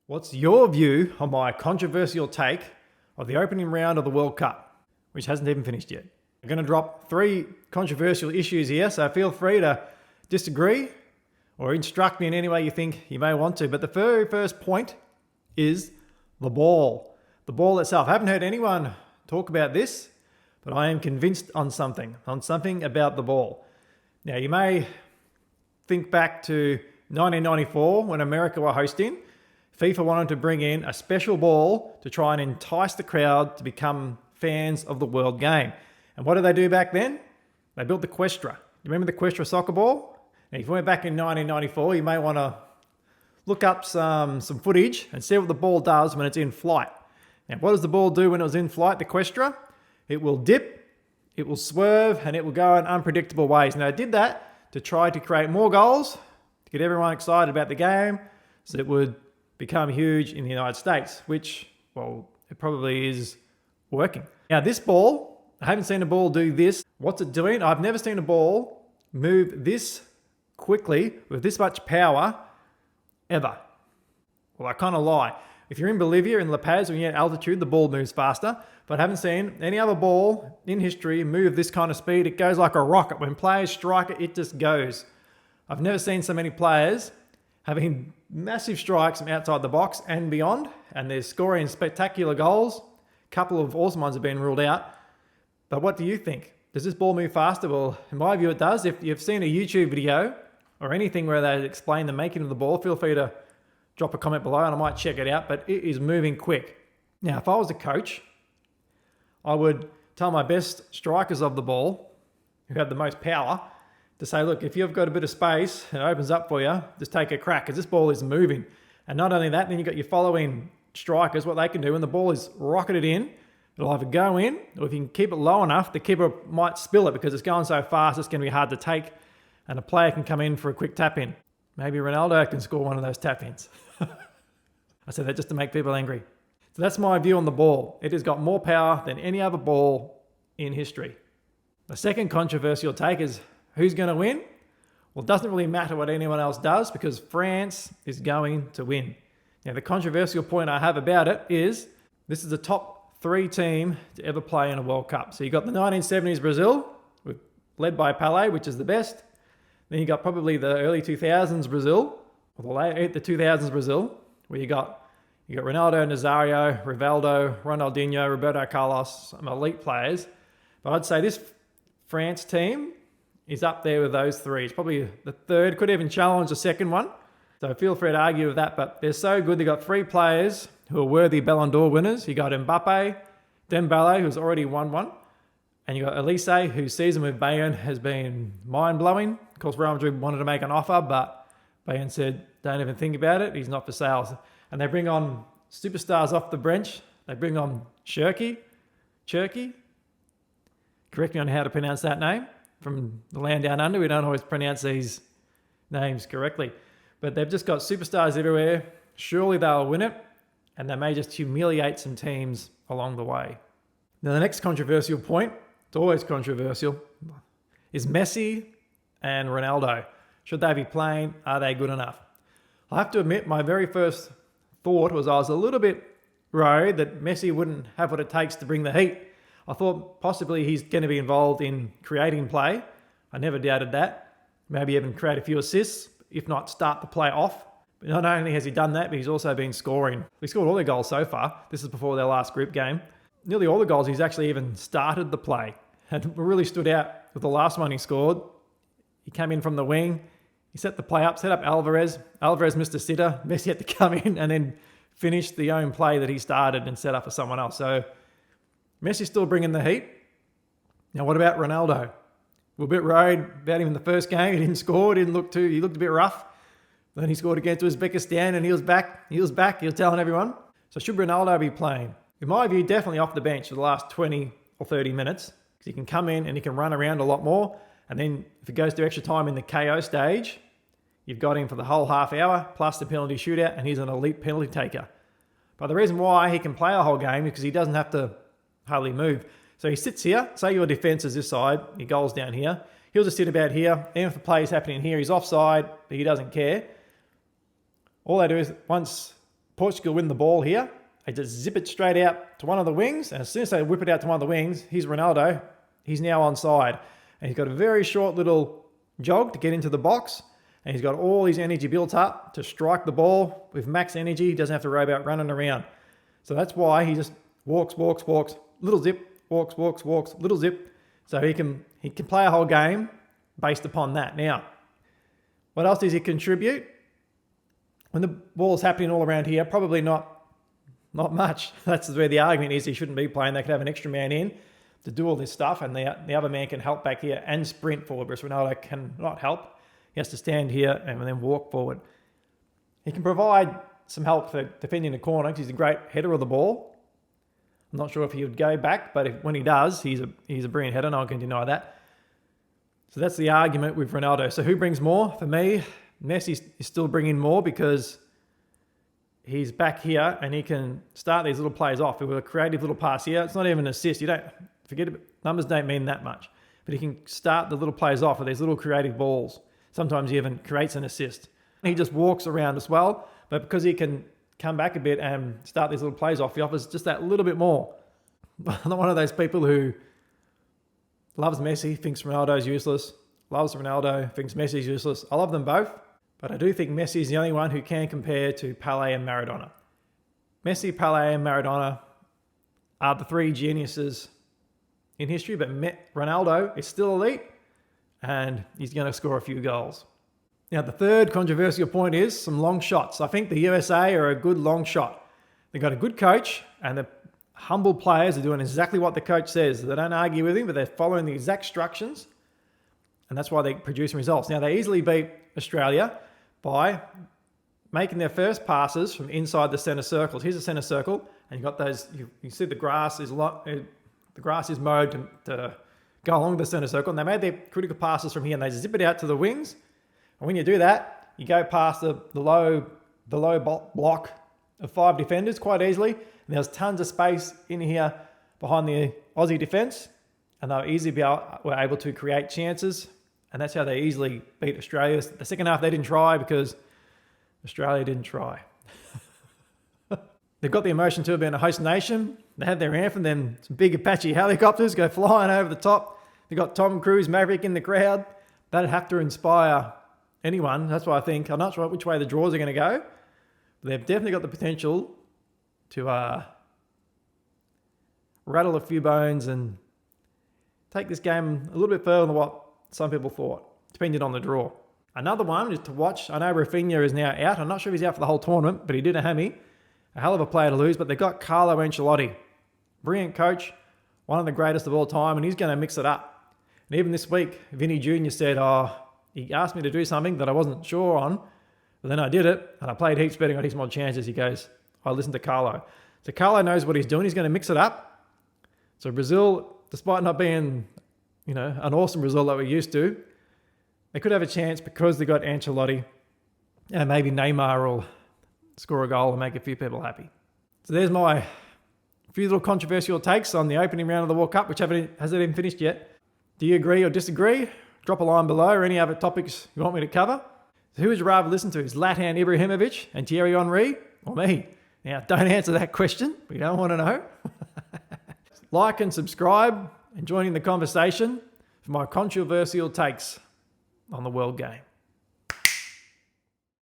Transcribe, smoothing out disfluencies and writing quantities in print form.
What's your view on my controversial take of the opening round of the World Cup, which hasn't even finished yet? I'm going to drop 3 controversial issues here, so feel free to disagree or instruct me in any way you think you may want to. But the very first point is the ball. The ball itself. I haven't heard anyone talk about this, but I am convinced on something about the ball. Now, you may think back to 1994 when America were hosting. FIFA wanted to bring in a special ball to try and entice the crowd to become fans of the world game. And what did they do back then? They built the Questra. You remember the Questra soccer ball? Now, if you went back in 1994, you may want to look up some footage and see what the ball does when it's in flight. Now, what does the ball do when it was in flight, the Questra? It will dip, it will swerve, and it will go in unpredictable ways. Now, I did that to try to create more goals, to get everyone excited about the game, so it would become huge in the United States, which, well, it probably is working. Now, this ball, I haven't seen a ball do this. What's it doing? I've never seen a ball move this quickly with this much power ever. Well, I kind of lie. If you're in Bolivia, in La Paz, when you're at altitude, the ball moves faster. But I haven't seen any other ball in history move this kind of speed. It goes like a rocket. When players strike it, it just goes. I've never seen so many players having massive strikes from outside the box and beyond, and they're scoring spectacular goals. A couple of awesome ones have been ruled out. But what do you think? Does this ball move faster? Well, in my view, it does. If you've seen a YouTube video or anything where they explain the making of the ball, feel free to drop a comment below and I might check it out, but it is moving quick. Now, if I was a coach, I would tell my best strikers of the ball, who have the most power, to say, look, if you've got a bit of space and it opens up for you, just take a crack because this ball is moving. And not only that, then you've got your following strikers, what they can do when the ball is rocketed in, it'll either go in, or if you can keep it low enough, the keeper might spill it because it's going so fast, it's going to be hard to take, and a player can come in for a quick tap in. Maybe Ronaldo can score one of those tap ins. I said that just to make people angry. So that's my view on the ball. It has got more power than any other ball in history. The second controversial take is, who's going to win? Well, it doesn't really matter what anyone else does because France is going to win. Now, the controversial point I have about it is this is the top 3 team to ever play in a World Cup. So you got the 1970s Brazil, led by Pelé, which is the best. Then you got probably the early 2000s Brazil, or the 2000s Brazil, where you got Ronaldo, Nazario, Rivaldo, Ronaldinho, Roberto Carlos, some elite players. But I'd say this France team is up there with those 3. It's probably the third, could even challenge the second one. So feel free to argue with that, but they're so good. They've got 3 players who are worthy Ballon d'Or winners. You got Mbappe, Dembele, who's already won one, and you got Elise, whose season with Bayern has been mind-blowing. Of course, Real Madrid wanted to make an offer, but Bayern said, don't even think about it. He's not for sale. And they bring on superstars off the bench. They bring on Cherki. Correct me on how to pronounce that name. From the land down under, we don't always pronounce these names correctly. But they've just got superstars everywhere. Surely they'll win it, and they may just humiliate some teams along the way. Now, the next controversial point, it's always controversial, is Messi and Ronaldo. Should they be playing? Are they good enough? I have to admit, my very first thought was I was a little bit worried that Messi wouldn't have what it takes to bring the heat. I thought possibly he's going to be involved in creating play. I never doubted that. Maybe even create a few assists, if not start the play off. But not only has he done that, but he's also been scoring. He scored all their goals so far. This is before their last group game. Nearly all the goals, he's actually even started the play. And really stood out with the last one he scored. He came in from the wing. He set the play up, set up Alvarez. Alvarez missed a sitter. Messi had to come in and then finish the own play that he started and set up for someone else. So Messi's still bringing the heat. Now, what about Ronaldo? We're a bit worried about him in the first game. He didn't score. He looked a bit rough. Then he scored against Uzbekistan and he was back. He was telling everyone. So should Ronaldo be playing? In my view, definitely off the bench for the last 20 or 30 minutes. Because he can come in and he can run around a lot more. And then if it goes to extra time in the KO stage, you've got him for the whole half hour plus the penalty shootout, and he's an elite penalty taker. But the reason why he can play a whole game is because he doesn't have to hardly move. So he sits here, say your defence is this side, your goal's down here. He'll just sit about here. Even if the play is happening here, he's offside, but he doesn't care. All they do is once Portugal win the ball here. They just zip it straight out to one of the wings. And as soon as they whip it out to one of the wings, here's Ronaldo. He's now onside. And he's got a very short little jog to get into the box. And he's got all his energy built up to strike the ball with max energy. He doesn't have to worry about running around. So that's why he just walks, little zip, walks, little zip. So he can play a whole game based upon that. Now, what else does he contribute? When the ball's happening all around here, probably not much. That's where the argument is he shouldn't be playing. They could have an extra man in to do all this stuff, and the other man can help back here and sprint forward, whereas Ronaldo cannot help. He has to stand here and then walk forward. He can provide some help for defending the corner because he's a great header of the ball. I'm not sure if he would go back, but when he does, he's a brilliant header. No one can deny that. So that's the argument with Ronaldo. So who brings more? For me, Messi is still bringing more because he's back here and he can start these little plays off with a creative little pass here. It's not even an assist. You don't forget it. Numbers don't mean that much, but he can start the little plays off with these little creative balls. Sometimes he even creates an assist. He just walks around as well, but because he can come back a bit and start these little plays off, he offers just that little bit more. I'm not one of those people who loves Messi, thinks Ronaldo's useless, loves Ronaldo, thinks Messi's useless. I love them both, but I do think Messi is the only one who can compare to Pelé and Maradona. Messi, Pelé, and Maradona are the three geniuses in history, but Ronaldo is still elite, and he's going to score a few goals. Now, the third controversial point is some long shots. I think the USA are a good long shot. They've got a good coach, and the humble players are doing exactly what the coach says. They don't argue with him, but they're following the exact instructions, and that's why they're producing results. Now, they easily beat Australia by making their first passes from inside the centre circles. Here's the centre circle, and you've got those. You see the grass is mowed to go along the centre circle, and they made their critical passes from here, and they zip it out to the wings. And when you do that, you go past the low block of 5 defenders quite easily. And there's tons of space in here behind the Aussie defence, and they were able to create chances. And that's how they easily beat Australia. The second half, they didn't try because Australia didn't try. They've got the emotion too of being a host nation. They have their anthem, then some big Apache helicopters go flying over the top. They've got Tom Cruise, Maverick in the crowd. That'd have to inspire anyone. That's why I think, I'm not sure which way the draws are going to go, but they've definitely got the potential to rattle a few bones and take this game a little bit further than what some people thought, depending on the draw. Another one is to watch. I know Rafinha is now out. I'm not sure if he's out for the whole tournament, but he did a hammy. A hell of a player to lose, but they've got Carlo Ancelotti. Brilliant coach, one of the greatest of all time, and he's going to mix it up. And even this week, Vinny Jr. said, he asked me to do something that I wasn't sure on, but then I did it, and I played heaps betting on his more chances. He goes, I listened to Carlo. So Carlo knows what he's doing. He's going to mix it up. So Brazil, despite not being, an awesome result that we're used to, they could have a chance because they got Ancelotti, and maybe Neymar will score a goal and make a few people happy. So there's my few little controversial takes on the opening round of the World Cup, which hasn't even finished yet. Do you agree or disagree? Drop a line below, or any other topics you want me to cover. So who would you rather listen to? Is Zlatan Ibrahimovic and Thierry Henry, or me? Now, don't answer that question. We don't want to know. Like and subscribe and join in the conversation for my controversial takes on the world game.